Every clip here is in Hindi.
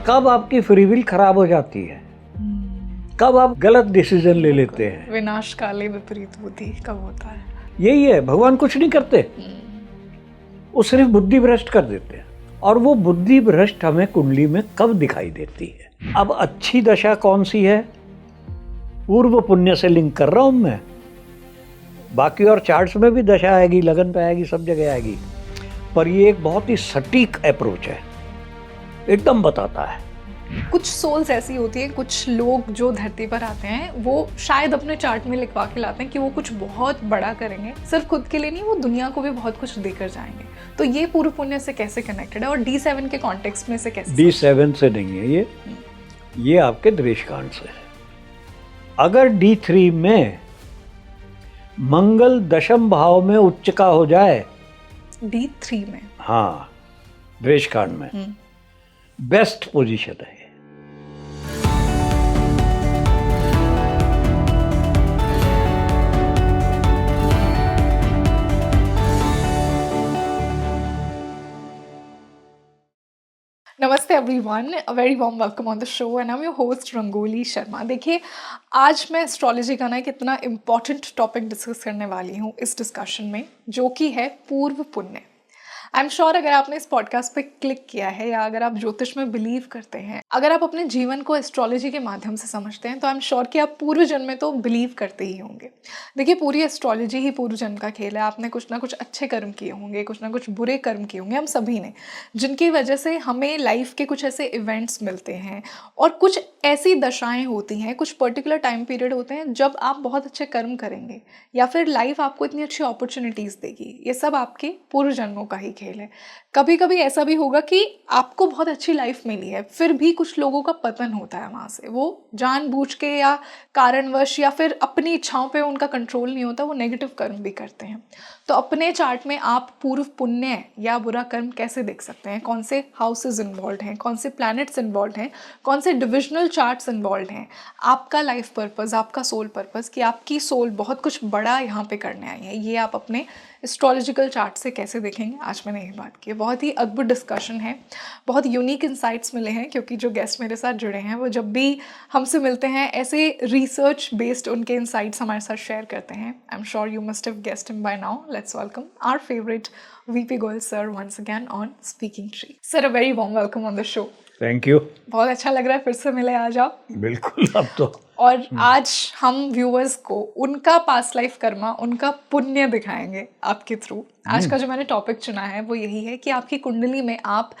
कब आपकी फ्री विल खराब हो जाती है, कब आप गलत डिसीजन ले लेते हैं। विनाश काले विपरीत बुद्धि कब होता है। यही है, भगवान कुछ नहीं करते, वो सिर्फ बुद्धि भ्रष्ट कर देते हैं। और वो बुद्धि भ्रष्ट हमें कुंडली में कब दिखाई देती है। अब अच्छी दशा कौन सी है, पूर्व पुण्य से लिंक कर रहा हूं मैं। बाकी और चार्ट्स में भी दशा आएगी, लगन पे आएगी, सब जगह आएगी, पर ये एक बहुत ही सटीक अप्रोच है, एकदम बताता है। कुछ सोल्स ऐसी होती है, कुछ लोग जो धरती पर आते हैं वो शायद अपने चार्ट में लिखवा के लाते हैं कि वो कुछ बहुत बड़ा करेंगे, सिर्फ खुद के लिए नहीं, वो दुनिया को भी बहुत कुछ देकर जाएंगे। तो ये पूर्व पुण्य से कैसे कनेक्टेड है और D7 के कॉन्टेक्स्ट में से कैसे? D7 से नहीं है ये आपके दृष्कांड से है। अगर D3 में मंगल दशम भाव में उच्च का हो जाए, D3 में, हाँ, दृष्कांड में बेस्ट पोजीशन है। नमस्ते everyone, a very warm welcome on the show and I am your host Rangoli Sharma. देखिए, आज मैं एस्ट्रोलॉजी का ना एक इतना इम्पॉर्टेंट टॉपिक डिस्कस करने वाली हूँ इस डिस्कशन में, जो कि है पूर्व पुण्य। आई एम श्योर अगर आपने इस पॉडकास्ट पे क्लिक किया है या अगर आप ज्योतिष में बिलीव करते हैं, अगर आप अपने जीवन को एस्ट्रोलॉजी के माध्यम से समझते हैं, तो आई एम श्योर कि आप पूर्व जन्म में तो बिलीव करते ही होंगे। देखिए, पूरी एस्ट्रोलॉजी ही पूर्व जन्म का खेल है। आपने कुछ ना कुछ अच्छे कर्म किए होंगे, कुछ ना कुछ बुरे कर्म किए होंगे, हम सभी ने, जिनकी वजह से हमें लाइफ के कुछ ऐसे इवेंट्स मिलते हैं और कुछ ऐसी दशाएं होती हैं, कुछ पर्टिकुलर टाइम पीरियड होते हैं जब आप बहुत अच्छे कर्म करेंगे या फिर लाइफ आपको इतनी अच्छी अपॉर्चुनिटीज़ देगी। ये सब आपके पूर्व जन्मों का ही खेल है। कभी कभी ऐसा भी होगा कि आपको बहुत अच्छी लाइफ मिली है, फिर भी कुछ लोगों का पतन होता है वहाँ से। वो जानबूझ के या कारणवश या फिर अपनी इच्छाओं पे उनका कंट्रोल नहीं होता, वो नेगेटिव कर्म भी करते हैं। तो अपने चार्ट में आप पूर्व पुण्य या बुरा कर्म कैसे देख सकते हैं, कौन से हाउसेज इन्वॉल्व हैं, कौन से प्लैनेट्स इन्वॉल्व हैं, कौन से डिविजनल चार्ट्स इन्वॉल्व हैं, आपका लाइफ पर्पस, आपका सोल पर्पस, कि आपकी सोल बहुत कुछ बड़ा यहाँ पे करने आई है, ये आप अपने एस्ट्रोलॉजिकल चार्ट से कैसे देखेंगे, आज मैंने यही बात की है। बहुत ही अद्भुत डिस्कशन है, बहुत यूनिक इंसाइट्स मिले हैं, क्योंकि जो गेस्ट मेरे साथ जुड़े हैं वो जब भी हमसे मिलते हैं ऐसे रिसर्च बेस्ड उनके इंसाइट्स हमारे साथ शेयर करते हैं। I am sure you must have guessed him by now. Let's welcome our favourite VP Goyal sir once again on Speaking Tree. Sir, a very warm welcome on the show. Thank you. बहुत अच्छा लग रहा है फिर से मिले आज आप। बिल्कुल। अब तो और आज हम व्यूअर्स को उनका पास्ट लाइफ कर्मा, उनका पुण्य दिखाएंगे आपके थ्रू। आज का जो मैंने टॉपिक चुना है वो यही है कि आपकी कुंडली में आप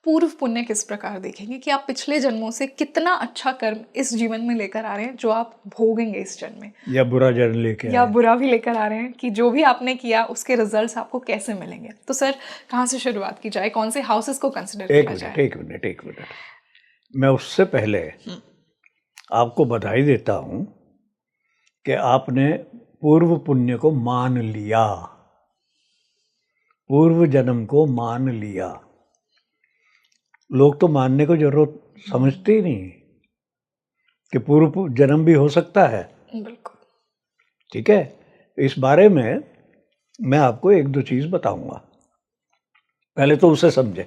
पूर्व पुण्य किस प्रकार देखेंगे, कि आप पिछले जन्मों से कितना अच्छा कर्म इस जीवन में लेकर आ रहे हैं जो आप भोगेंगे इस जन्म में, या बुरा जन्म लेके या बुरा भी लेकर आ रहे हैं, कि जो भी आपने किया उसके रिजल्ट्स आपको कैसे मिलेंगे। तो सर, कहाँ से शुरुआत की जाए, कौन से हाउसेस को कंसिडर किया जाए? एक मिनट मैं उससे पहले आपको बधाई देता हूं कि आपने पूर्व पुण्य को मान लिया, पूर्व जन्म को मान लिया। लोग तो मानने को जरूरत समझते ही नहीं कि पूर्व जन्म भी हो सकता है। बिल्कुल। ठीक है, इस बारे में मैं आपको एक दो चीज बताऊंगा। पहले तो उसे समझे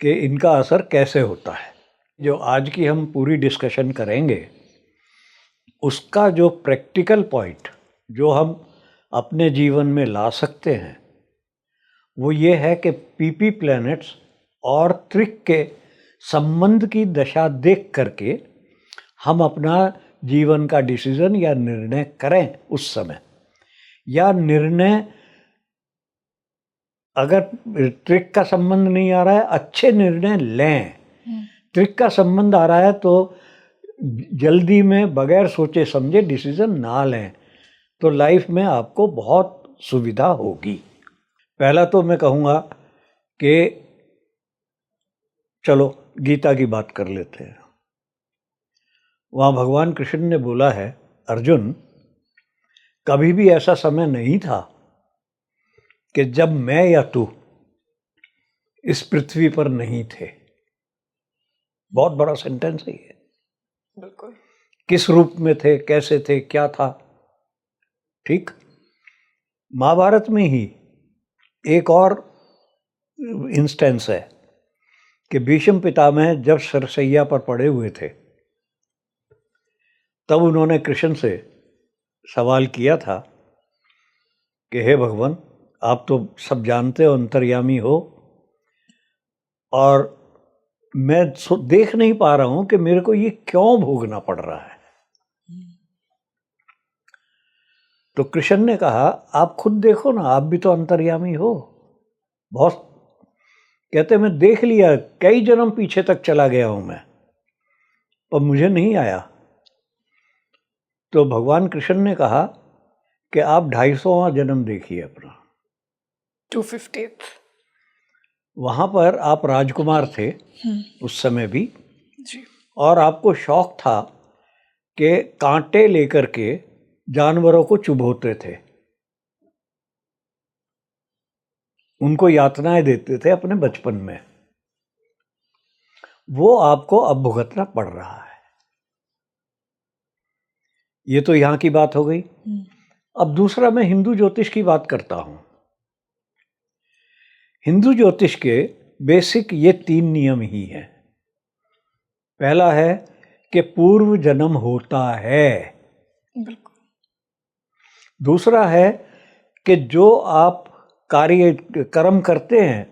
कि इनका असर कैसे होता है। जो आज की हम पूरी डिस्कशन करेंगे उसका जो प्रैक्टिकल पॉइंट जो हम अपने जीवन में ला सकते हैं वो ये है कि PP प्लैनेट्स और त्रिक के संबंध की दशा देख करके हम अपना जीवन का डिसीजन या निर्णय करें उस समय, या निर्णय अगर त्रिक का संबंध नहीं आ रहा है अच्छे निर्णय लें, त्रिक का संबंध आ रहा है तो जल्दी में बगैर सोचे समझे डिसीजन ना लें, तो लाइफ में आपको बहुत सुविधा होगी। पहला तो मैं कहूँगा कि चलो गीता की बात कर लेते हैं। वहाँ भगवान कृष्ण ने बोला है, अर्जुन, कभी भी ऐसा समय नहीं था कि जब मैं या तू इस पृथ्वी पर नहीं थे। बहुत बड़ा सेंटेंस है ये। बिल्कुल। किस रूप में थे, कैसे थे, क्या था। ठीक, महाभारत में ही एक और इंस्टेंस है कि भीष्म पितामह जब सरसैया पर पड़े हुए थे तब उन्होंने कृष्ण से सवाल किया था कि हे भगवान, आप तो सब जानते हो, अंतर्यामी हो, और मैं देख नहीं पा रहा हूं कि मेरे को ये क्यों भोगना पड़ रहा है। तो कृष्ण ने कहा, आप खुद देखो ना, आप भी तो अंतर्यामी हो। बहुत कहते मैं देख लिया, कई जन्म पीछे तक चला गया हूं मैं, पर मुझे नहीं आया। तो भगवान कृष्ण ने कहा कि आप 250वां जन्म देखिए अपना। 250th। वहां पर आप राजकुमार थे उस समय भी, जी। और आपको शौक था कि कांटे लेकर के जानवरों को चुभोते थे, उनको यातनाएं देते थे अपने बचपन में। वो आपको अब भुगतना पड़ रहा है। ये तो यहां की बात हो गई। अब दूसरा, मैं हिंदू ज्योतिष की बात करता हूं। हिंदू ज्योतिष के बेसिक ये 3 नियम ही हैं। पहला है कि पूर्व जन्म होता है। बिल्कुल। दूसरा है कि जो आप कर्म करते हैं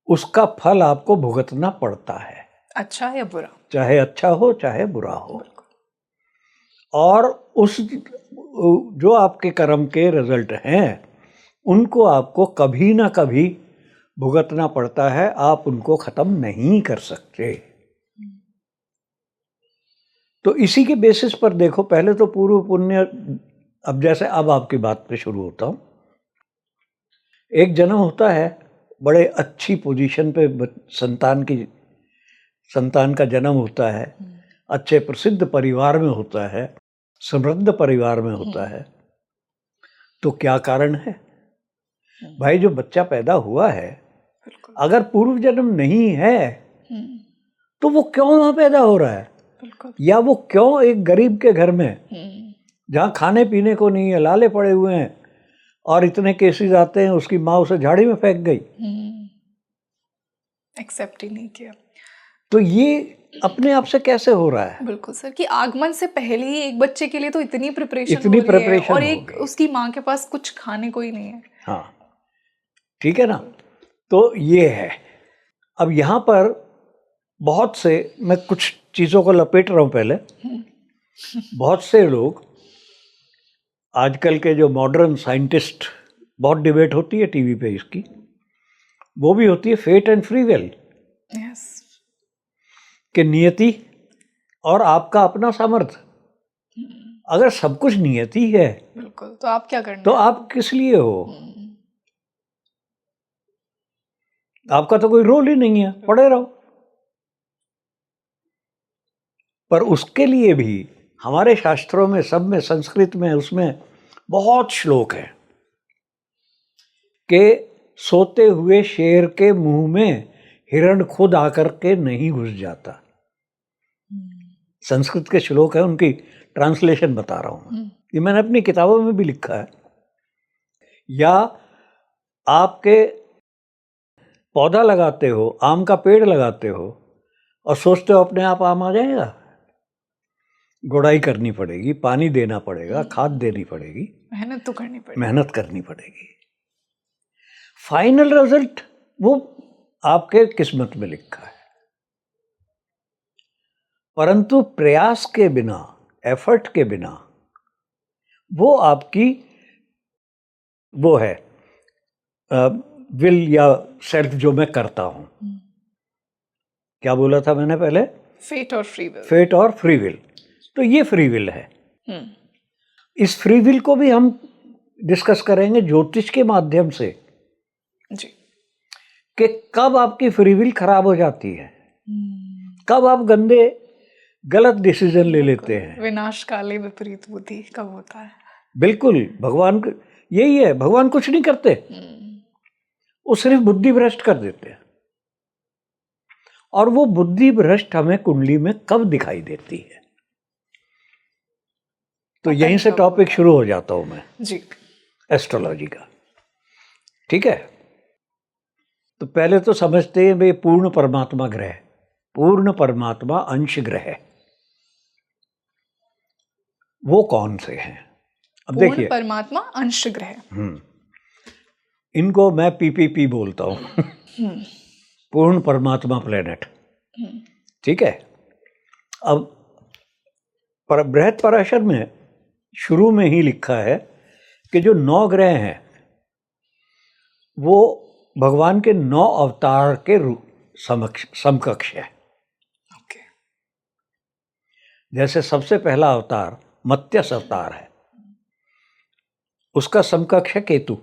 उसका फल आपको भुगतना पड़ता है, अच्छा या बुरा, चाहे अच्छा हो चाहे बुरा हो। और उस जो आपके कर्म के रिजल्ट हैं उनको आपको कभी ना कभी भुगतना पड़ता है, आप उनको खत्म नहीं कर सकते। तो इसी के बेसिस पर देखो, पहले तो पूर्व पुण्य, अब जैसे अब आपकी बात पे शुरू होता हूं। एक जन्म होता है, बड़े अच्छी पोजीशन पे संतान का जन्म होता है, अच्छे प्रसिद्ध परिवार में होता है, समृद्ध परिवार में होता है। तो क्या कारण है भाई? जो बच्चा पैदा हुआ है, अगर पूर्व जन्म नहीं है तो वो क्यों वहां पैदा हो रहा है? या वो क्यों एक गरीब के घर में, जहां खाने पीने को नहीं है, लाले पड़े हुए हैं, और इतने केसेस आते हैं उसकी माँ उसे झाड़ी में फेंक गई, एक्सेप्ट ही नहीं किया। तो ये अपने आप से कैसे हो रहा है? बिल्कुल सर, कि आगमन से पहले ही एक बच्चे के लिए तो इतनी प्रिपरेशन इतनी हो रही है, प्रिपरेशन और हो एक गई। उसकी माँ के पास कुछ खाने को ही नहीं है। हाँ, ठीक है ना। तो ये है। अब यहाँ पर बहुत से, मैं कुछ चीज़ों को लपेट रहा हूँ पहले। बहुत से लोग आजकल के जो मॉडर्न साइंटिस्ट, बहुत डिबेट होती है टीवी पे इसकी, वो भी होती है fate and free will, yes, कि नियति और आपका अपना सामर्थ्य। अगर सब कुछ नियति है, बिल्कुल, तो आप क्या करना तो आप किस लिए हो? आपका तो कोई रोल ही नहीं है, पड़े रहो। पर उसके लिए भी हमारे शास्त्रों में, सब में, संस्कृत में, उसमें बहुत श्लोक है कि सोते हुए शेर के मुंह में हिरण खुद आकर के नहीं घुस जाता। संस्कृत के श्लोक है, उनकी ट्रांसलेशन बता रहा हूं। ये मैंने अपनी किताबों में भी लिखा है। या आपके पौधा लगाते हो, आम का पेड़ लगाते हो, और सोचते हो अपने आप आम आ जाएगा। गुड़ाई करनी पड़ेगी, पानी देना पड़ेगा, खाद देनी पड़ेगी, मेहनत तो करनी पड़ेगी, मेहनत करनी पड़ेगी। फाइनल रिजल्ट वो आपके किस्मत में लिखा है। परंतु प्रयास के बिना, एफर्ट के बिना, वो आपकी वो है विल या सेल्फ, जो मैं करता हूं। क्या बोला था मैंने पहले? फेट और फ्री विल। फेट और फ्री विल। तो ये फ्री विल है। इस फ्री विल को भी हम डिस्कस करेंगे ज्योतिष के माध्यम से, जी, कि कब आपकी फ्री विल खराब हो जाती है, कब आप गलत डिसीजन ले लेते हैं। विनाश काले विपरीत बुद्धि कब होता है? बिल्कुल, भगवान यही है। भगवान कुछ नहीं करते, वो सिर्फ बुद्धि भ्रष्ट कर देते हैं। और वो बुद्धि भ्रष्ट हमें कुंडली में कब दिखाई देती है? तो यहीं से टॉपिक शुरू हो जाता हूं मैं जी, एस्ट्रोलॉजी का। ठीक है, तो पहले तो समझते हैं भाई पूर्ण परमात्मा ग्रह, पूर्ण परमात्मा अंश ग्रह, वो कौन से हैं? अब पूर्ण देखिए, परमात्मा अंश ग्रह। इनको मैं पीपीपी बोलता हूँ पूर्ण परमात्मा प्लेनेट। ठीक है। अब बृहद पराशर में शुरू में ही लिखा है कि जो 9 ग्रह हैं वो भगवान के 9 अवतार के समकक्ष है। ओके। जैसे सबसे पहला अवतार मत्स्य अवतार है, उसका समकक्ष है केतु।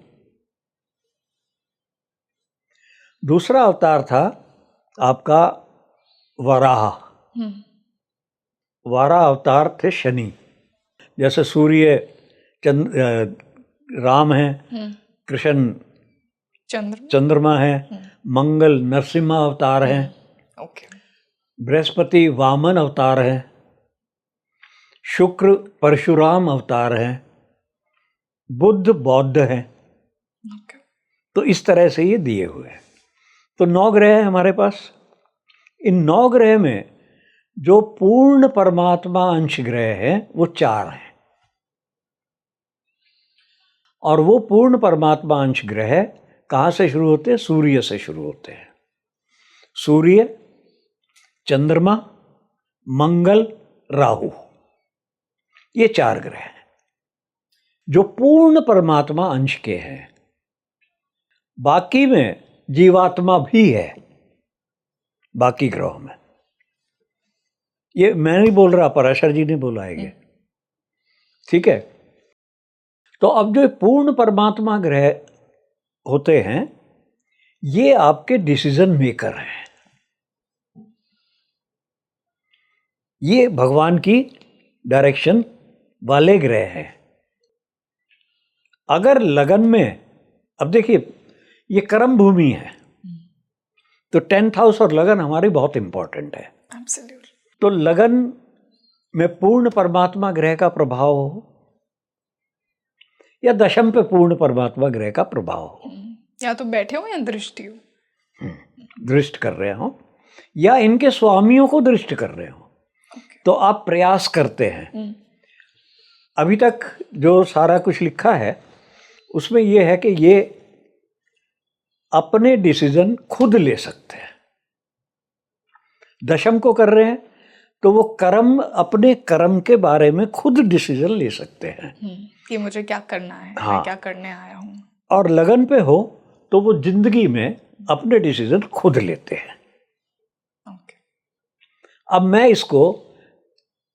दूसरा अवतार था आपका वराह, वाराह अवतार थे शनि। जैसे सूर्य राम है, कृष्ण चंद्रमा है, मंगल नरसिम्हा अवतार है, ओके। बृहस्पति वामन अवतार है, शुक्र परशुराम अवतार है, बुध बौद्ध है। ओके। तो इस तरह से ये दिए हुए हैं। तो 9 ग्रह हैं हमारे पास। इन 9 ग्रह में जो पूर्ण परमात्मा अंश ग्रह हैं वो 4 हैं, और वो पूर्ण परमात्मा अंश ग्रह कहाँ से शुरू होते हैं? सूर्य से शुरू होते हैं। सूर्य, चंद्रमा, मंगल, राहु, ये 4 ग्रह हैं जो पूर्ण परमात्मा अंश के हैं। बाकी में जीवात्मा भी है, बाकी ग्रहों में। ये मैं नहीं बोल रहा, पराशर जी ने बोला है ये। ठीक है। तो अब जो पूर्ण परमात्मा ग्रह होते हैं ये आपके डिसीजन मेकर हैं। ये भगवान की डायरेक्शन वाले ग्रह हैं। अगर लगन में, अब देखिए ये कर्म भूमि है, तो 10th हाउस और लगन हमारी बहुत इंपॉर्टेंट है। Absolutely. तो लगन में पूर्ण परमात्मा ग्रह का प्रभाव हो या दशम पे पूर्ण परमात्मा ग्रह का प्रभाव हो, या तो बैठे हो या दृष्टि हो, दृष्ट कर रहे हो या इनके स्वामियों को दृष्ट कर रहे हो, तो आप प्रयास करते हैं। अभी तक जो सारा कुछ लिखा है उसमें यह है कि ये अपने डिसीजन खुद ले सकते हैं। दशम को कर रहे हैं तो वो कर्म, अपने कर्म के बारे में खुद डिसीजन ले सकते हैं कि मुझे क्या करना है, हाँ। मैं क्या करने आया हूँ। और लगन पे हो तो वो जिंदगी में अपने डिसीजन खुद लेते हैं। ओके। अब मैं इसको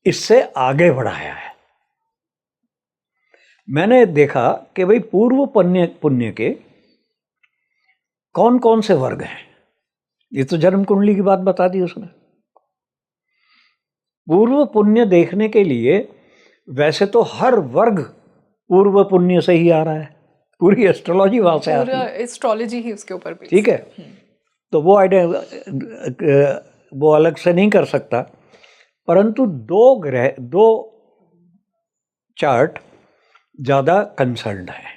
इससे आगे बढ़ाया है। मैंने देखा कि भाई पूर्व पुण्य के कौन कौन से वर्ग हैं। ये तो जन्म कुंडली की बात बता दी उसने। पूर्व पुण्य देखने के लिए वैसे तो हर वर्ग पूर्व पुण्य से ही आ रहा है, पूरी एस्ट्रोलॉजी वहां से आती है, एस्ट्रोलॉजी ही उसके ऊपर भी। ठीक है। तो वो आइडिया वो अलग से नहीं कर सकता, परंतु 2 ग्रह, 2 चार्ट ज्यादा कंसर्न्ड है।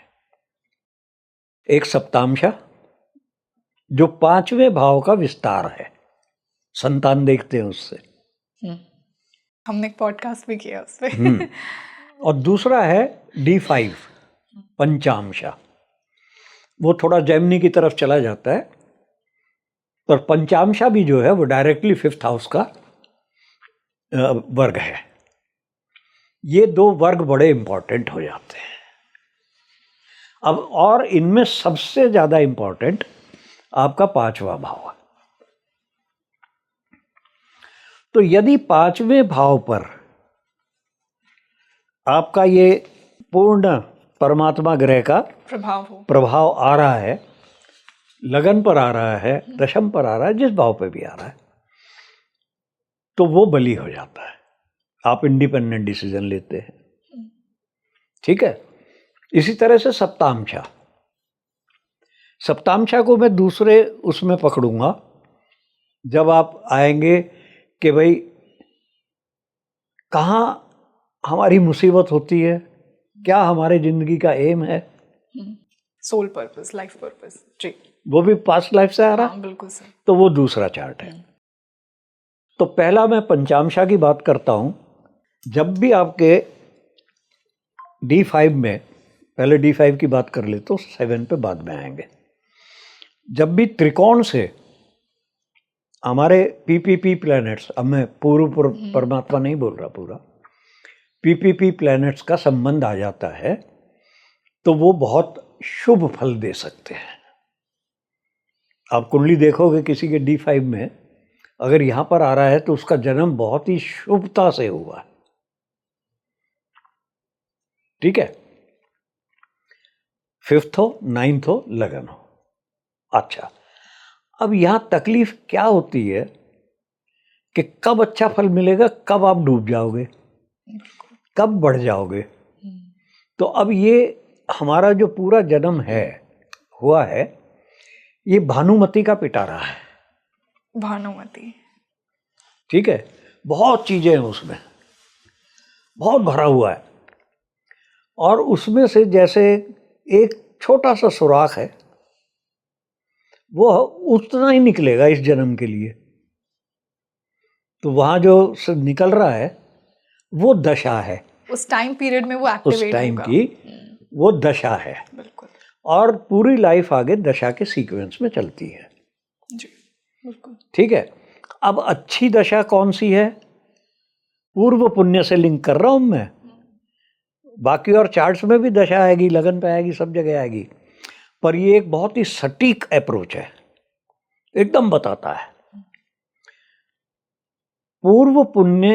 एक सप्तांशा जो 5वें भाव का विस्तार है, संतान देखते हैं उससे, हमने एक पॉडकास्ट भी किया उस पे। और दूसरा है D5 पंचांशा, वो थोड़ा जेमिनी की तरफ चला जाता है, पर पंचांशा भी जो है वो डायरेक्टली 5th हाउस का वर्ग है। ये 2 वर्ग बड़े इंपॉर्टेंट हो जाते हैं। अब और इनमें सबसे ज्यादा इंपॉर्टेंट आपका 5वां भाव है। तो यदि 5वें भाव पर आपका ये पूर्ण परमात्मा ग्रह का प्रभाव आ रहा है, लगन पर आ रहा है, दशम पर आ रहा है, जिस भाव पे भी आ रहा है, तो वो बली हो जाता है। आप इंडिपेंडेंट डिसीजन लेते हैं, ठीक है। इसी तरह से सप्तांशा, सप्तांशा को मैं दूसरे उसमें पकड़ूंगा जब आप आएंगे कि भाई कहाँ हमारी मुसीबत होती है, क्या हमारे जिंदगी का एम है, सोल पर्पस, लाइफ पर्पस। जी। वो भी पास्ट लाइफ से आ रहा है, हाँ बिल्कुल सर। तो वो दूसरा चार्ट है। तो पहला मैं पंचांशा की बात करता हूं। जब भी आपके D5 में, पहले D5 की बात कर ले तो 7 पे बाद में आएंगे। जब भी त्रिकोण से हमारे पीपीपी प्लैनेट्स, अब मैं पूर्व परमात्मा नहीं बोल रहा, पूरा पीपीपी प्लैनेट्स का संबंध आ जाता है तो वो बहुत शुभ फल दे सकते हैं। आप कुंडली देखोगे किसी के D5 में अगर यहां पर आ रहा है तो उसका जन्म बहुत ही शुभता से हुआ है। ठीक है, 5th हो, 9th हो, लगन हो। अच्छा, अब यहां तकलीफ क्या होती है कि कब अच्छा फल मिलेगा, कब आप डूब जाओगे, कब बढ़ जाओगे। तो अब ये हमारा जो पूरा जन्म है हुआ है, ये भानुमति का पिटारा है। भानुमति, ठीक है, बहुत चीजें हैं उसमें, बहुत भरा हुआ है। और उसमें से जैसे एक छोटा सा सुराख है, वो उतना ही निकलेगा इस जन्म के लिए। तो वहां जो निकल रहा है वो दशा है, उस टाइम पीरियड में वो उस एक्टिवेट टाइम होगा। की वो दशा है। बिल्कुल और पूरी लाइफ आगे दशा के सीक्वेंस में चलती है। जी, बिल्कुल। ठीक है, अब अच्छी दशा कौन सी है, पूर्व पुण्य से लिंक कर रहा हूं मैं। बाकी और चार्ट्स में भी दशा आएगी, लगन पे आएगी, सब जगह आएगी, पर ये एक बहुत ही सटीक अप्रोच है, एकदम बताता है। पूर्व पुण्य,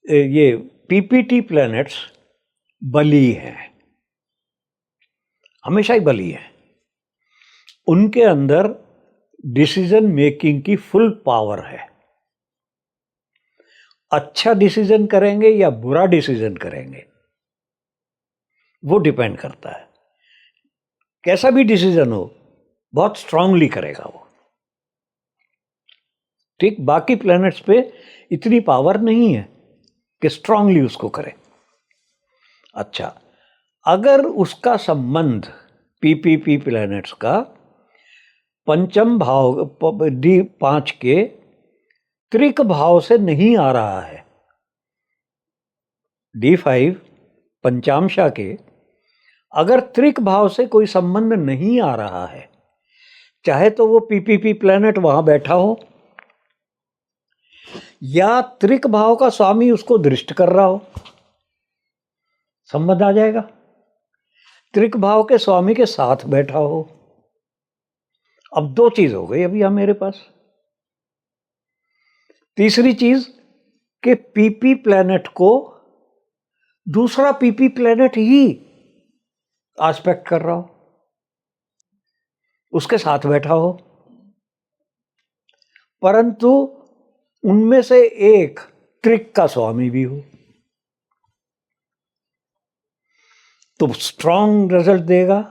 ये पीपीटी प्लैनेट्स बली हैं, हमेशा ही बली हैं। उनके अंदर डिसीजन मेकिंग की फुल पावर है। अच्छा डिसीजन करेंगे या बुरा डिसीजन करेंगे वो डिपेंड करता है। कैसा भी डिसीजन हो बहुत स्ट्रांगली करेगा वो। ठीक, बाकी प्लैनेट्स पे इतनी पावर नहीं है कि स्ट्रांगली उसको करे। अच्छा, अगर उसका संबंध पीपीपी प्लैनेट्स का पंचम भाव D5 के त्रिक भाव से नहीं आ रहा है, D5 पंचांशा के अगर त्रिक भाव से कोई संबंध नहीं आ रहा है, चाहे तो वो पीपीपी प्लैनेट वहां बैठा हो या त्रिक भाव का स्वामी उसको दृष्ट कर रहा हो, संबंध आ जाएगा। त्रिक भाव के स्वामी के साथ बैठा हो। अब दो चीज हो गई अभी मेरे पास। तीसरी चीज कि पीपी प्लैनेट को दूसरा पीपी प्लैनेट ही एस्पेक्ट कर रहा हो, उसके साथ बैठा हो, परंतु उनमें से एक त्रिक का स्वामी भी हो, तो स्ट्रांग रिजल्ट देगा।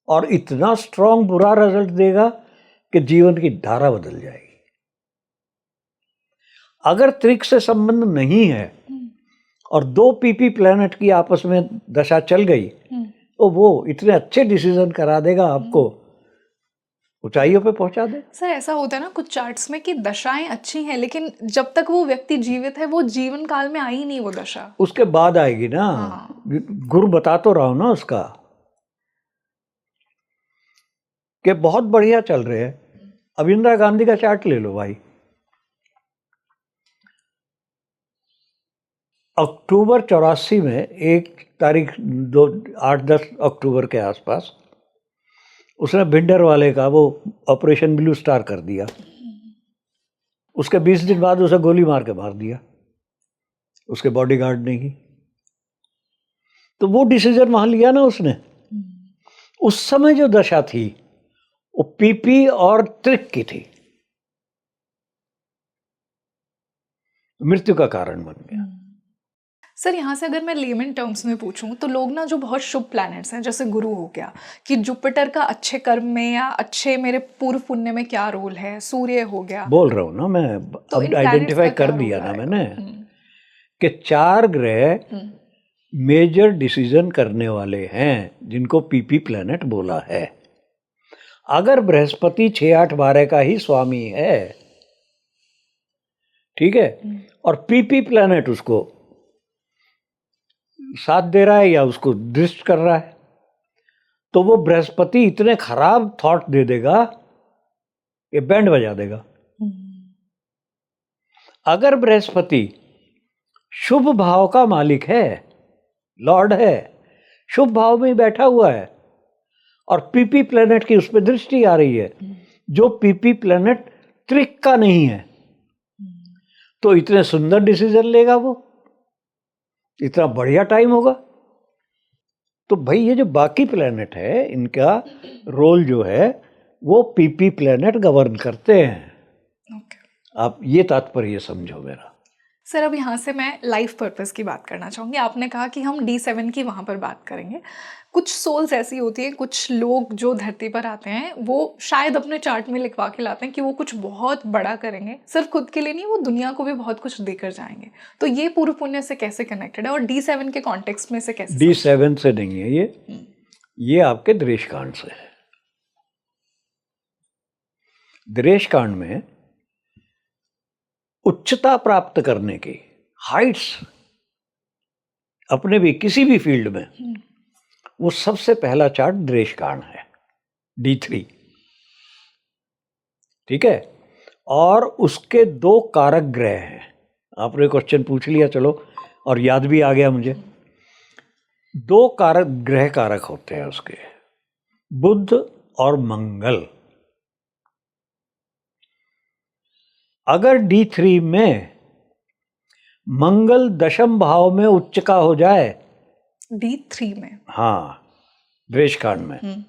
और इतना स्ट्रांग बुरा रिजल्ट देगा कि जीवन की धारा बदल जाएगी। अगर त्रिक से संबंध नहीं है और दो पीपी प्लैनेट की आपस में दशा चल गई तो वो इतने अच्छे डिसीजन करा देगा, आपको ऊंचाइयों पे पहुंचा दे। सर ऐसा होता है ना कुछ चार्ट्स में कि दशाएं अच्छी हैं लेकिन जब तक वो व्यक्ति जीवित है वो जीवन काल में आई नहीं वो दशा, उसके बाद आएगी ना। गुरु बता तो रहा हूं ना उसका कि बहुत बढ़िया चल रहे हैं। अब इंदिरा गांधी का चार्ट ले लो भाई, अक्टूबर 84 में 8-10 अक्टूबर के आसपास उसने भिंडर वाले का वो ऑपरेशन ब्लू स्टार कर दिया। उसके 20 दिन बाद उसे गोली मार के मार दिया उसके बॉडीगार्ड ने ही। तो वो डिसीजन वहां लिया ना उसने। उस समय जो दशा थी वो पीपी और त्रिक की थी, मृत्यु का कारण बन गया। सर यहाँ से अगर मैं लेमन टर्म्स में पूछूं तो लोग ना जो बहुत शुभ प्लैनेट्स हैं जैसे गुरु हो गया कि जुपिटर का अच्छे कर्म में या अच्छे मेरे पूर्व पुण्य में क्या रोल है, सूर्य हो गया, बोल रहा हूं ना मैं, तो अब आइडेंटिफाई कर दिया ना मैंने कि 4 ग्रह मेजर डिसीजन करने वाले हैं जिनको पीपी प्लैनेट बोला है। अगर बृहस्पति 6, 8, 12 का ही स्वामी है, ठीक है, और पीपी प्लैनेट उसको साथ दे रहा है या उसको दृष्ट कर रहा है, तो वो बृहस्पति इतने खराब थॉट दे देगा कि बैंड बजा देगा। अगर बृहस्पति शुभ भाव का मालिक है, लॉर्ड है, शुभ भाव में ही बैठा हुआ है, और पीपी प्लैनेट की उस पर दृष्टि आ रही है, जो पीपी प्लैनेट त्रिक का नहीं है, तो इतने सुंदर डिसीजन लेगा वो, इतना बढ़िया टाइम होगा। तो भाई ये जो बाकी प्लैनेट है, इनका रोल जो है वो पीपी प्लैनेट गवर्न करते हैं। आप ये तात्पर्य समझो मेरा। सर अब यहाँ से मैं लाइफ पर्पस की बात करना चाहूँगी। आपने कहा कि हम D7 की वहाँ पर बात करेंगे। कुछ सोल्स ऐसी होती हैं, कुछ लोग जो धरती पर आते हैं वो शायद अपने चार्ट में लिखवा के लाते हैं कि वो कुछ बहुत बड़ा करेंगे, सिर्फ खुद के लिए नहीं, वो दुनिया को भी बहुत कुछ देकर जाएंगे। तो ये पूर्व पुण्य से कैसे कनेक्टेड है और D7 के कॉन्टेक्स्ट में से कैसे? D7 से नहीं है ये आपके दृश कांड से है। दृश कांड में उच्चता प्राप्त करने की, हाइट्स अपने भी किसी भी फील्ड में, वो सबसे पहला चार्ट दृश कांड है, D3, ठीक है। और उसके 2 कारक ग्रह हैं। आपने क्वेश्चन पूछ लिया, चलो, और याद भी आ गया मुझे। 2 कारक ग्रह कारक होते हैं उसके, बुध और मंगल। अगर D3 में मंगल दशम भाव में उच्च का हो जाए, D3 में, हाँ, दृश कांड में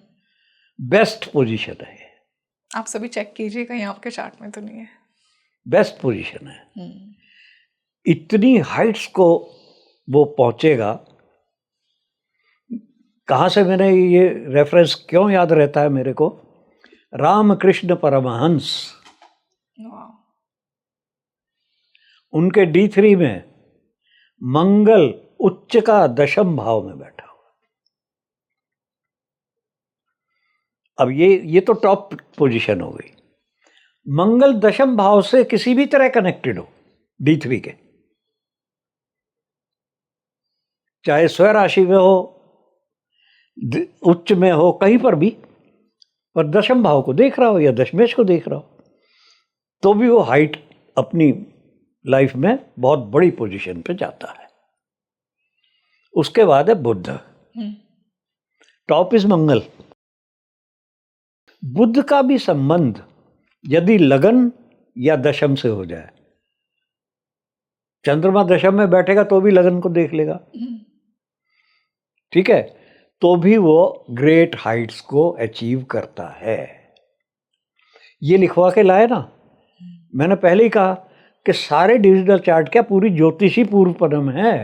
बेस्ट पोजीशन है। आप सभी चेक कीजिए कहीं आपके चार्ट में तो नहीं है। बेस्ट पोजीशन है। इतनी हाइट्स को वो पहुंचेगा। कहाँ से मैंने ये रेफरेंस क्यों याद रहता है मेरे को? रामकृष्ण परमहंस, उनके D3 में मंगल उच्च का दशम भाव में बैठा हुआ। अब ये तो टॉप पोजीशन हो गई। मंगल दशम भाव से किसी भी तरह कनेक्टेड हो D3 के, चाहे स्वराशि में हो, उच्च में हो, कहीं पर भी, पर दशम भाव को देख रहा हो या दशमेश को देख रहा हो, तो भी वो हाइट अपनी लाइफ में बहुत बड़ी पोजीशन पे जाता है। उसके बाद है बुध, टॉप इज मंगल। बुध का भी संबंध यदि लगन या दशम से हो जाए, चंद्रमा दशम में बैठेगा तो भी लगन को देख लेगा, ठीक है, तो भी वो ग्रेट हाइट्स को अचीव करता है। ये लिखवा के लाए ना, मैंने पहले ही कहा कि सारे डिजिटल चार्ट क्या पूरी ज्योतिषी पूर्व पदम है।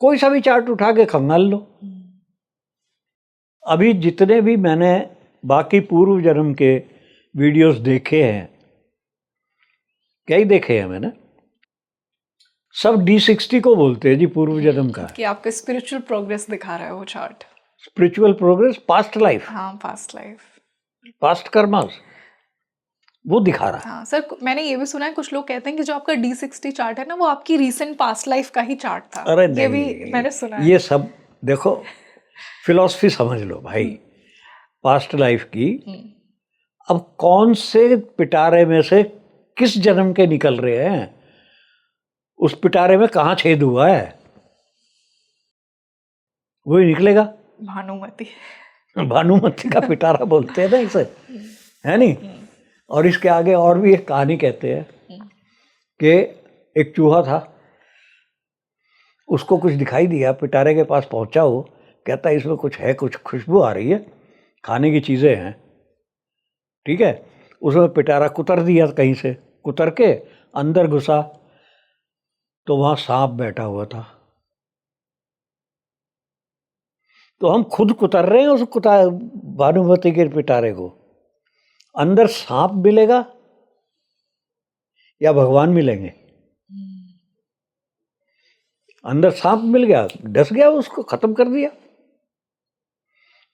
कोई सा भी चार्ट उठा के खंगाल लो। अभी जितने भी मैंने बाकी पूर्व जन्म के वीडियोस देखे हैं, क्या ही देखे हैं मैंने, सब D60 को बोलते हैं जी पूर्व जन्म का, कि आपका स्पिरिचुअल प्रोग्रेस दिखा रहा है वो chart. Spiritual progress, past life, हाँ, पास्ट लाइफ, पास्ट कर्मास वो दिखा रहा है। हाँ सर, मैंने ये भी सुना है, कुछ लोग कहते हैं कि जो आपका D60 चार्ट है ना, वो आपकी रीसेंट पास्ट लाइफ का ही चार्ट था। अरे ये भी मैंने सुना है। ये सब देखो, फिलॉसफी समझ लो भाई, पास्ट लाइफ की। अब कौन से पिटारे में से किस जन्म के निकल रहे हैं, उस पिटारे में कहाँ छेद हुआ है, वही निकलेगा। भानुमति का पिटारा बोलते हैं ना इसे, है नहीं? और इसके आगे और भी एक कहानी कहते हैं कि एक चूहा था, उसको कुछ दिखाई दिया, पिटारे के पास पहुंचा, वो कहता है इसमें कुछ है, कुछ खुशबू आ रही है, खाने की चीज़ें हैं, ठीक है। उसमें पिटारा कुतर दिया, कहीं से कुतर के अंदर घुसा तो वहाँ सांप बैठा हुआ था। तो हम खुद कुतर रहे हैं उस भानुमति के पिटारे को, अंदर सांप मिलेगा या भगवान मिलेंगे? अंदर सांप मिल गया, डस गया, उसको खत्म कर दिया।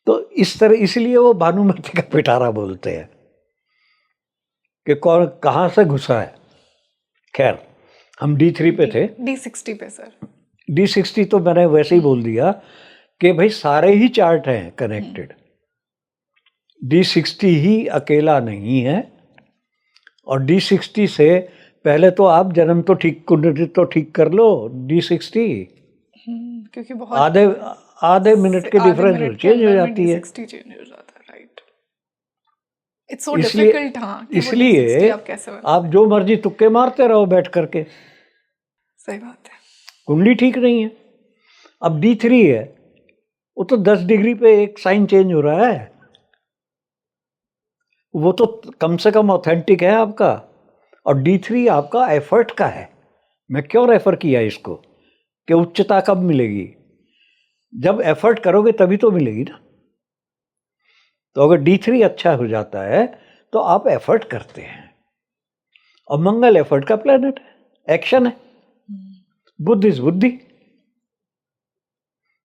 तो इस तरह, इसलिए वो भानुमति का पिटारा बोलते हैं कि कौन कहाँ से घुसा है। खैर, हम D3 पे थे। D60 पे सर। D60 तो मैंने वैसे ही बोल दिया कि भाई सारे ही चार्ट हैं कनेक्टेड, D60 ही अकेला नहीं है। और D60 से पहले तो आप जन्म तो ठीक, कुंडली तो ठीक कर लो। D60 क्योंकि बहुत आधे मिनट के डिफरेंस चेंज हो जाती है। D60 चेंज हो जाता है, राइट। It's so difficult. हाँ, कि वो इसलिए D60 आप कैसे आप जो मर्जी तुक्के मारते रहो बैठ करके, सही बात है। कुंडली ठीक नहीं है। अब D3 है, वो तो 10 डिग्री पे एक साइन चेंज हो रहा है, वो तो कम से कम ऑथेंटिक है आपका। और D3 आपका एफर्ट का है। मैं क्यों रेफर किया इसको कि उच्चता कब मिलेगी? जब एफर्ट करोगे तभी तो मिलेगी ना। तो अगर D3 अच्छा हो जाता है तो आप एफर्ट करते हैं। और मंगल एफर्ट का प्लेनेट है, एक्शन है। बुध इज बुद्धि।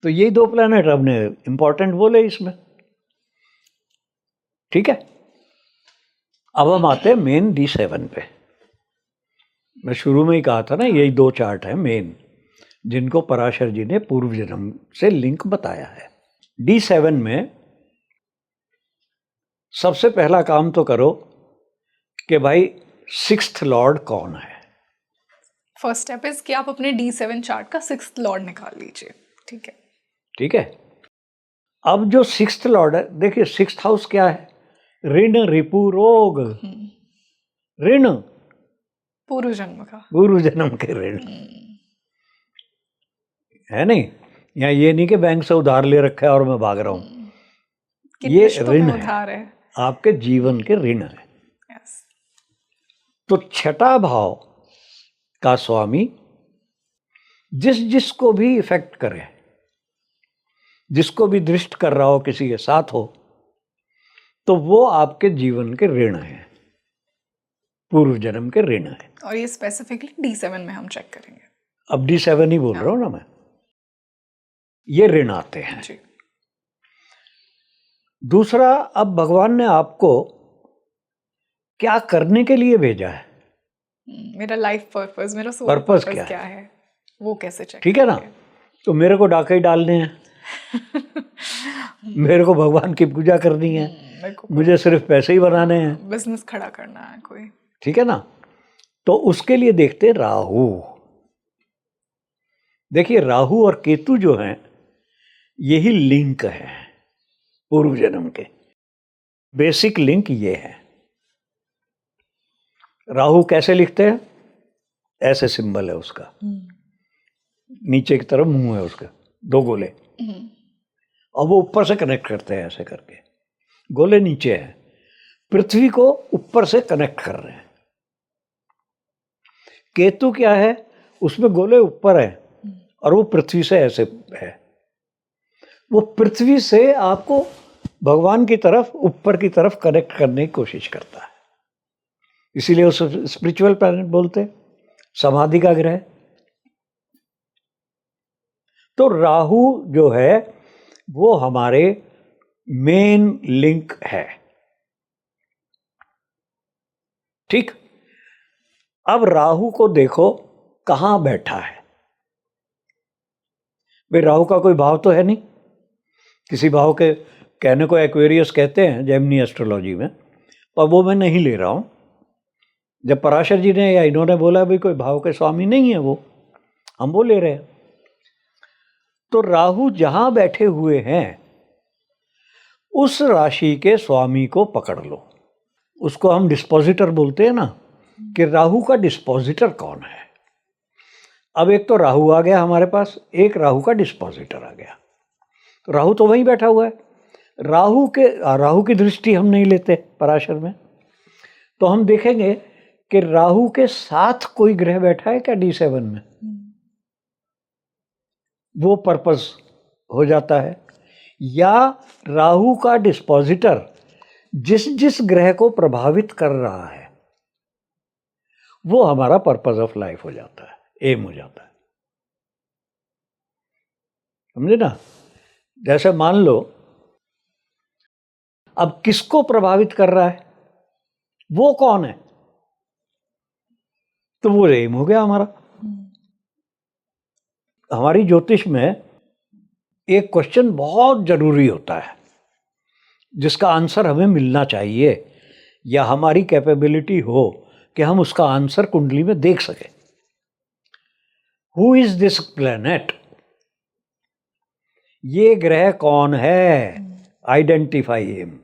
तो यही दो प्लेनेट हमने इंपॉर्टेंट बोले इसमें, ठीक है। अब हम आते हैं मेन D7 पे। मैं शुरू में ही कहा था ना, यही दो चार्ट हैं मेन, जिनको पराशर जी ने पूर्व जन्म से लिंक बताया है। D7 में सबसे पहला काम तो करो कि भाई 6th लॉर्ड कौन है। फर्स्ट स्टेप इज कि आप अपने D7 चार्ट का 6th लॉर्ड निकाल लीजिए, ठीक है। ठीक है। अब जो 6th लॉर्ड है, देखिए 6th हाउस क्या है? ऋण, रिपु, रोग। ऋण पूर्व जन्म का, पूर्व जन्म के ऋण है नहीं। या ये नहीं कि बैंक से उधार ले रखा है और मैं भाग रहा हूं। ये ऋण है, आपके जीवन के ऋण है। yes. तो छठा भाव का स्वामी जिसको भी इफेक्ट करे, जिसको भी दृष्ट कर रहा हो, किसी के साथ हो, तो वो आपके जीवन के ऋण है, पूर्व जन्म के ऋण है। और ये स्पेसिफिकली D7 में हम चेक करेंगे। अब D7 ही बोल रहा हूं ना मैं। ये ऋण आते हैं जी। दूसरा, अब भगवान ने आपको क्या करने के लिए भेजा है? मेरा लाइफ पर्पस, मेरा सोल पर्पस पर्पस क्या है, वो कैसे चेक? ठीक है ना। तो मेरे को डाके ही डालने हैं मेरे को भगवान की पूजा करनी है, मुझे सिर्फ पैसे ही बनाने हैं, बिजनेस खड़ा करना है कोई, ठीक है ना। तो उसके लिए देखते हैं राहु। देखिए राहु और केतु जो हैं, यही लिंक है पूर्व जन्म के। बेसिक लिंक ये है। राहु कैसे लिखते हैं? ऐसे सिंबल है उसका, नीचे की तरफ मुंह है उसका, दो गोले, और वो ऊपर से कनेक्ट करते हैं ऐसे करके। गोले नीचे है, पृथ्वी को ऊपर से कनेक्ट कर रहे हैं। केतु क्या है? उसमें गोले ऊपर है और वो पृथ्वी से ऐसे है। वो पृथ्वी से आपको भगवान की तरफ, ऊपर की तरफ कनेक्ट करने की कोशिश करता है। इसीलिए उसे स्पिरिचुअल प्लैनेट बोलते हैं, समाधि का ग्रह। तो राहु जो है वो हमारे मेन लिंक है, ठीक। अब राहु को देखो कहां बैठा है। भाई राहु का कोई भाव तो है नहीं। किसी भाव के कहने को एक्वेरियस कहते हैं जेमिनी एस्ट्रोलॉजी में, पर वो मैं नहीं ले रहा हूं। जब पराशर जी ने या इन्होंने बोला भाई कोई भाव के स्वामी नहीं है वो, हम वो ले रहे हैं। तो राहु जहां बैठे हुए हैं उस राशि के स्वामी को पकड़ लो। उसको हम डिस्पोजिटर बोलते हैं ना, कि राहु का डिस्पोजिटर कौन है। अब एक तो राहु आ गया हमारे पास, एक राहु का डिस्पोजिटर आ गया। तो राहु तो वहीं बैठा हुआ है। राहु की दृष्टि हम नहीं लेते पराशर में। तो हम देखेंगे कि राहु के साथ कोई ग्रह बैठा है क्या D7 में, वो पर्पस हो जाता है। या राहु का डिस्पोजिटर जिस ग्रह को प्रभावित कर रहा है वो हमारा पर्पस ऑफ लाइफ हो जाता है, एम हो जाता है। समझे ना। जैसे मान लो अब किसको प्रभावित कर रहा है, वो कौन है, तो वो एम हो गया हमारा। हमारी ज्योतिष में एक क्वेश्चन बहुत जरूरी होता है जिसका आंसर हमें मिलना चाहिए, या हमारी कैपेबिलिटी हो कि हम उसका आंसर कुंडली में देख सकें। हु इज दिस प्लैनेट, ये ग्रह कौन है, आइडेंटिफाई हिम।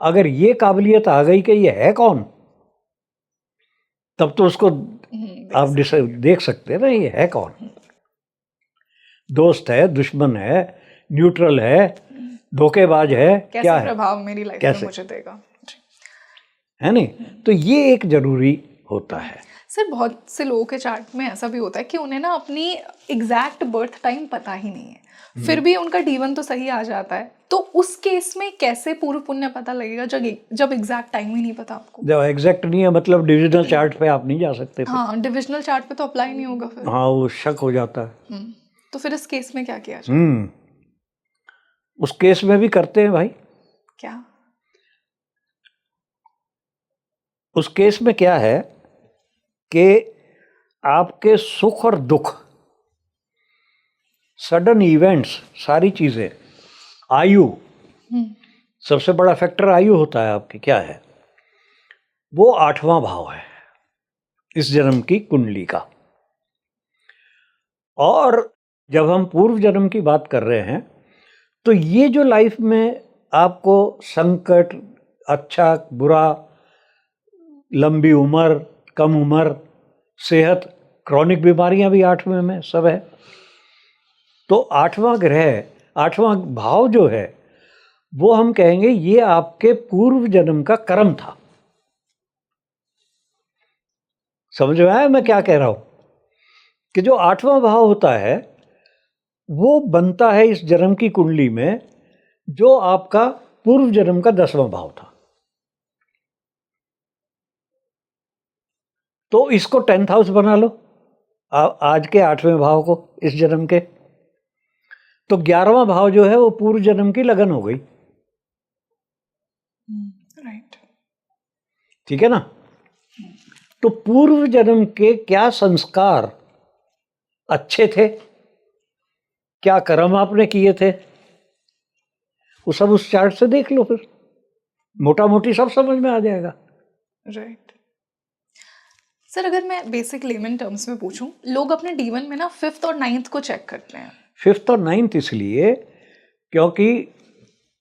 अगर ये काबिलियत आ गई कि ये है कौन, तब तो उसको आप देख सकते हैं ना, ये है कौन, दोस्त है, दुश्मन है, न्यूट्रल है, धोखेबाज है, कैसे क्या है, प्रभाव मेरी लाइफ में मुझे देगा, है नहीं। तो ये एक जरूरी होता है। सर बहुत से लोगों के चार्ट में ऐसा भी होता है कि उन्हें ना अपनी एग्जैक्ट बर्थ टाइम पता ही नहीं है, फिर भी उनका D1 तो सही आ जाता है, तो उस केस में कैसे पूर्व पुण्य पता लगेगा जब एग्जैक्ट टाइम ही नहीं पता आपको? जब एग्जैक्ट नहीं है मतलब डिविजनल चार्ट पे आप नहीं जा सकते। हाँ, डिविजनल चार्ट पे तो अप्लाई नहीं होगा फिर। हाँ, वो शक हो जाता है। तो फिर इस केस में क्या किया जाए? उस केस में भी करते हैं भाई। क्या? उस केस में क्या है कि आपके सुख और दुख, सडन इवेंट्स, सारी चीजें, आयु, सबसे बड़ा फैक्टर आयु होता है आपकी, क्या है वो 8वां भाव है इस जन्म की कुंडली का। और जब हम पूर्व जन्म की बात कर रहे हैं तो ये जो लाइफ में आपको संकट, अच्छा बुरा, लंबी उम्र, कम उम्र, सेहत, क्रॉनिक बीमारियां भी 8वें में सब है। तो 8वां ग्रह, 8वां भाव जो है वो हम कहेंगे ये आपके पूर्व जन्म का कर्म था। समझ में आया मैं क्या कह रहा हूं? कि जो 8वां भाव होता है वो बनता है इस जन्म की कुंडली में जो आपका पूर्व जन्म का 10वां भाव था। तो इसको 10th हाउस बना लो आज के 8वें भाव को, इस जन्म के। तो 11वां भाव जो है वो पूर्व जन्म की लगन हो गई। राइट, ठीक है ना। तो पूर्व जन्म के क्या संस्कार अच्छे थे, क्या कर्म आपने किए थे, वो सब उस चार्ट से देख लो, फिर मोटा मोटी सब समझ में आ जाएगा। राइट। सर अगर मैं बेसिक लेमन टर्म्स में पूछूं, लोग अपने D1 में ना 5th और 9th को चेक करते हैं। 5th और 9th इसलिए क्योंकि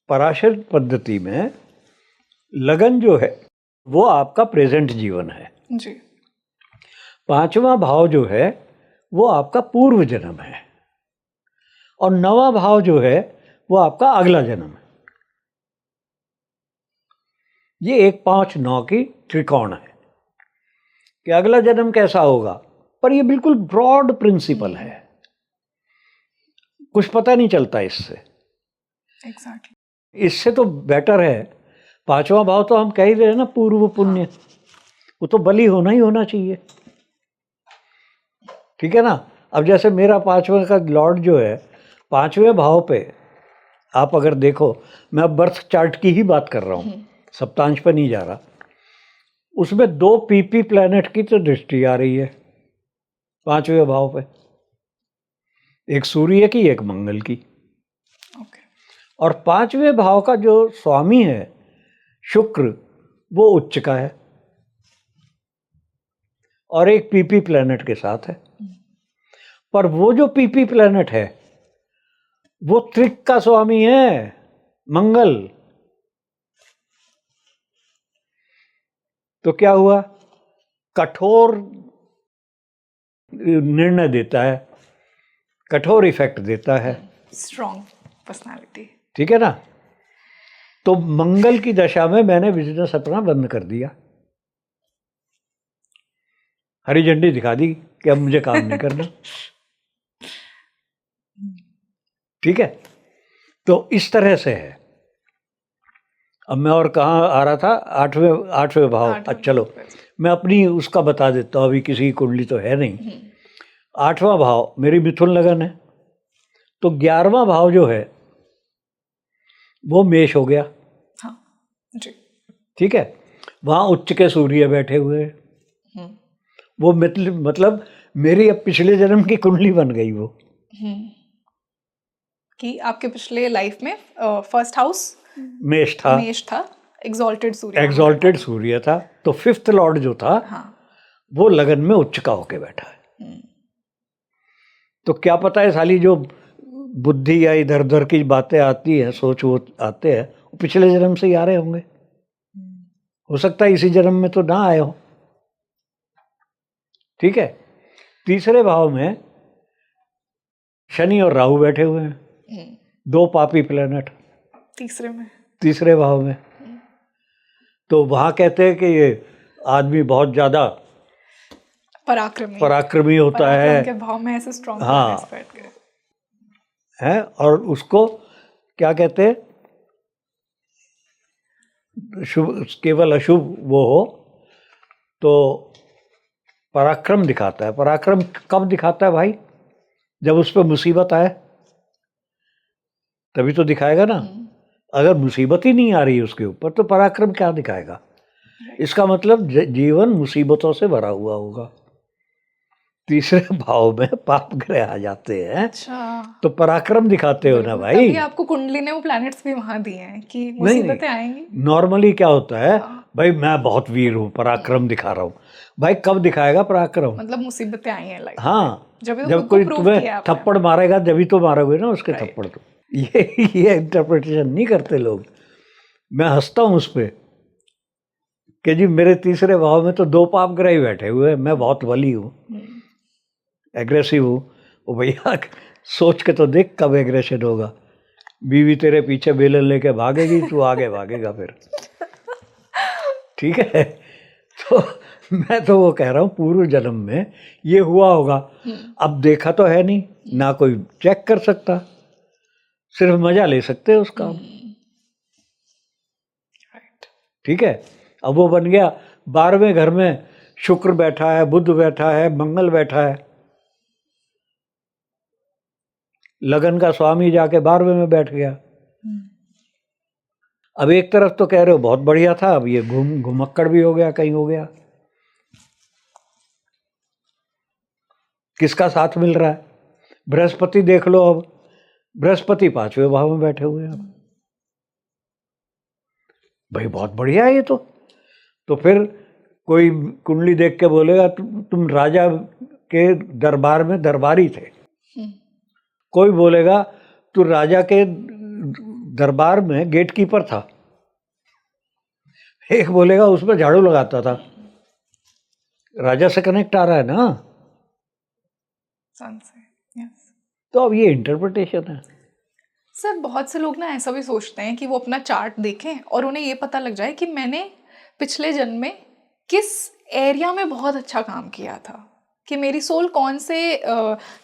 पराशर पद्धति में लगन जो है वो आपका प्रेजेंट जीवन है जी। 5वां भाव जो है वो आपका पूर्व जन्म है, और 9वां भाव जो है वो आपका अगला जन्म है। ये 1 5 9 की त्रिकोण है कि अगला जन्म कैसा होगा, पर ये बिल्कुल ब्रॉड प्रिंसिपल है, कुछ पता नहीं चलता इससे। एग्जैक्टली। इससे तो बेटर है 5वां भाव तो हम कह ही रहे हैं ना, पूर्व पुण्य, वो तो बलि होना ही होना चाहिए। ठीक है ना। अब जैसे मेरा 5वें का लॉर्ड जो है 5वें भाव पे, आप अगर देखो, मैं अब बर्थ चार्ट की ही बात कर रहा हूँ, सप्तांश पे नहीं जा रहा, उसमें 2 PP प्लैनेट की तो दृष्टि आ रही है 5वें भाव पे, एक सूर्य की, एक मंगल की। ओके। और 5वें भाव का जो स्वामी है शुक्र, वो उच्च का है और एक PP प्लैनेट के साथ है। पर वो जो PP प्लैनेट है वो त्रिक का स्वामी है, मंगल। तो क्या हुआ, कठोर निर्णय देता है, कठोर इफेक्ट देता है, स्ट्रॉन्ग पर्सनालिटी। ठीक है ना। तो मंगल की दशा में मैंने बिजनेस अपना बंद कर दिया, हरी झंडी दिखा दी कि अब मुझे काम नहीं करना। ठीक है। तो इस तरह से है। अब मैं और कहाँ आ रहा था, 8वें भाव। अच्छा चलो मैं अपनी उसका बता देता हूँ, अभी किसी की कुंडली तो है नहीं। 8वां भाव मेरी मिथुन लगन है, तो 11वां भाव जो है वो मेष हो गया, हाँ जी। ठीक है। वहाँ उच्च के सूर्य बैठे हुए हैं। वो मतलब मेरी अब पिछले जन्म की कुंडली बन गई वो, कि आपके पिछले लाइफ में फर्स्ट हाउस मेष था, मेष था, एग्जॉल्टेड सूर्य एग्जॉल्टेड सूर्य था। तो फिफ्थ लॉर्ड जो था, हाँ, वो लगन में उच्च का होके बैठा है। तो क्या पता है साली जो बुद्धि या इधर उधर की बातें आती है, सोच वो आते हैं, वो पिछले जन्म से ही आ रहे होंगे। हो सकता है इसी जन्म में तो ना आए हो, ठीक है। तीसरे भाव में शनि और राहु बैठे हुए हैं, दो पापी प्लेनेट तीसरे भाव में। तो वहां कहते हैं कि ये आदमी बहुत ज्यादा पराक्रमी होता है, के भाव में ऐसे स्ट्रॉन्ग हाँ है। और उसको क्या कहते हैं, शुभ केवल अशुभ वो हो तो पराक्रम दिखाता है। पराक्रम कब दिखाता है भाई? जब उस पर मुसीबत आए तभी तो दिखाएगा ना। अगर मुसीबत ही नहीं आ रही उसके ऊपर तो पराक्रम क्या दिखाएगा? इसका मतलब जीवन मुसीबतों से भरा हुआ होगा। तीसरे भाव में पाप ग्रह आ जाते हैं। अच्छा, तो पराक्रम दिखाते हो ना भाई। तभी आपको कुंडली ने वो प्लैनेट्स भी वहां दिए हैं कि मुसीबतें आएंगी। नॉर्मली क्या होता है, भाई मैं बहुत वीर हूँ, पराक्रम दिखा रहा हूँ। भाई कब दिखाएगा पराक्रम? मतलब मुसीबतें आई हैं लाइफ। हाँ, जब कोई तुम्हें थप्पड़ मारेगा जब ही तो मारोगे ना उसके थप्पड़। तो ये इंटरप्रिटेशन नहीं करते लोग। मैं हंसता हूँ उस पर कि जी मेरे तीसरे भाव में तो दो पाप ग्रह ही बैठे हुए हैं, मैं बहुत बली हूँ, एग्रेसिव हूँ। वो भैया सोच के तो देख कब एग्रेशन होगा। बीवी तेरे पीछे बेलन लेके भागेगी, तू आगे भागेगा फिर, ठीक है। तो मैं तो वो कह रहा हूँ पूर्व जन्म में ये हुआ होगा। अब देखा तो है नहीं ना, कोई चेक कर सकता, सिर्फ मजा ले सकते हैं उसका, ठीक है। अब वो बन गया 12वें घर में शुक्र बैठा है, बुध बैठा है, मंगल बैठा है। लगन का स्वामी जाके 12वें में बैठ गया। अब एक तरफ तो कह रहे हो बहुत बढ़िया था, अब ये घुमक्कड़ भी हो गया, कहीं हो गया। किसका साथ मिल रहा है? बृहस्पति देख लो, अब बृहस्पति 5वें भाव में बैठे हुए हैं। अब भाई बहुत बढ़िया है ये तो फिर कोई कुंडली देख के बोलेगा तुम राजा के दरबार में दरबारी थे। कोई बोलेगा तू राजा के दरबार में गेटकीपर था। एक बोलेगा उसमें झाड़ू लगाता था। राजा से कनेक्ट आ रहा है ना, सन से। तो अब ये इंटरप्रिटेशन है। सर बहुत से लोग ना ऐसा भी सोचते हैं कि वो अपना चार्ट देखें और उन्हें ये पता लग जाए कि मैंने पिछले जन्म में किस एरिया में बहुत अच्छा काम किया था, कि मेरी सोल कौन से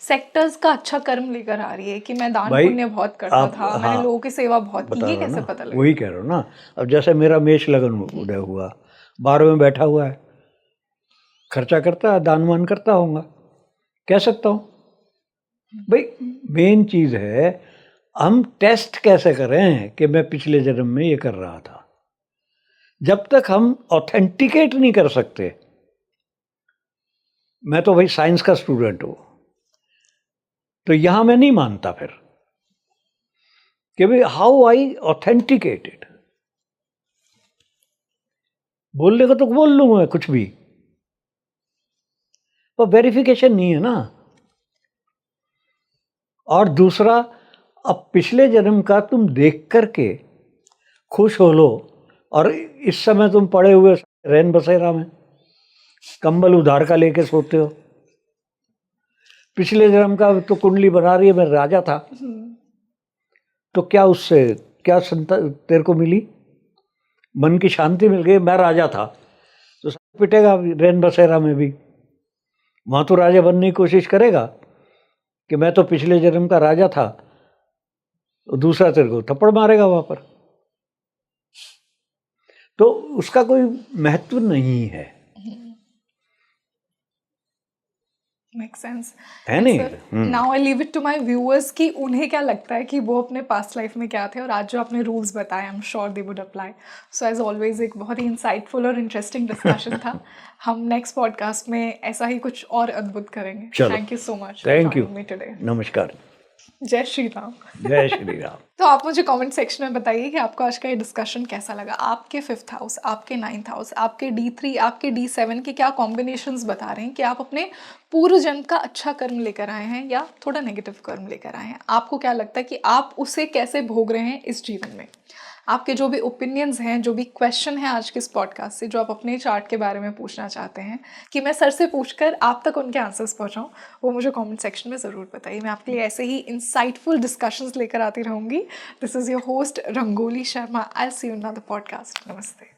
सेक्टर्स का अच्छा कर्म लेकर आ रही है, कि मैं दान पुण्य बहुत करता था, मैंने लोगों की सेवा बहुत की। ये कैसे पता लगे? वही कह रहा हूँ ना। अब जैसे मेरा मेष लगन उदय हुआ, 12वें में बैठा हुआ है, खर्चा करता है, दान मान करता होगा, कह सकता हूँ। भाई मेन चीज है हम टेस्ट कैसे करें कि मैं पिछले जन्म में ये कर रहा था। जब तक हम ऑथेंटिकेट नहीं कर सकते, मैं तो भाई साइंस का स्टूडेंट हूं, तो यहां मैं नहीं मानता फिर कि भाई हाउ आई ऑथेंटिकेटेड। बोलने को तो बोल लूंगा मैं कुछ भी, पर वेरिफिकेशन नहीं है ना। और दूसरा, अब पिछले जन्म का तुम देख करके खुश हो लो, और इस समय तुम पड़े हुए रैन बसेरा में कंबल उधार का लेके सोते हो। पिछले जन्म का तो कुंडली बना रही है मैं राजा था, तो क्या उससे क्या तेरे को मिली? मन की शांति मिल गई, मैं राजा था। तो पिटेगा रैन बसेरा में भी, वहां तो राजा बनने की कोशिश करेगा कि मैं तो पिछले जन्म का राजा था, तो दूसरा तेरे को थप्पड़ मारेगा वहां पर। तो उसका कोई महत्व नहीं है। मेक सेंस है नहीं? Now I leave it to my viewers कि उन्हें क्या लगता है कि वो अपने पास्ट लाइफ में क्या थे और आज जो आपने रूल्स बताए I am sure they would apply. So as always एक बहुत ही इंसाइटफुल और इंटरेस्टिंग डिस्कशन था. हम नेक्स्ट पॉडकास्ट में ऐसा ही कुछ और अद्भुत करेंगे. चलो, thank you so much. Thank you. Me today. नमस्कार. जय श्री राम. जय श्री राम. तो आप मुझे कमेंट सेक्शन में बताइए कि आपको आज का ये डिस्कशन कैसा लगा. आपके 5th हाउस, आपके 9th हाउस, आपके D3, आपके D7 के क्या कॉम्बिनेशंस बता रहे हैं कि आप अपने पूर्व जन्म का अच्छा कर्म लेकर आए हैं या थोड़ा नेगेटिव कर्म लेकर आए हैं. आपको क्या लगता है कि आप उसे कैसे भोग रहे हैं इस जीवन में. आपके जो भी ओपिनियंस हैं, जो भी क्वेश्चन है आज के इस पॉडकास्ट से, जो आप अपने चार्ट के बारे में पूछना चाहते हैं कि मैं सर से पूछकर आप तक उनके आंसर्स पहुंचाऊं, वो मुझे कमेंट सेक्शन में ज़रूर बताइए. मैं आपके लिए ऐसे ही इंसाइटफुल डिस्कशंस लेकर आती रहूँगी. This is your host Rangoli Sharma. I see you in another podcast. नमस्ते.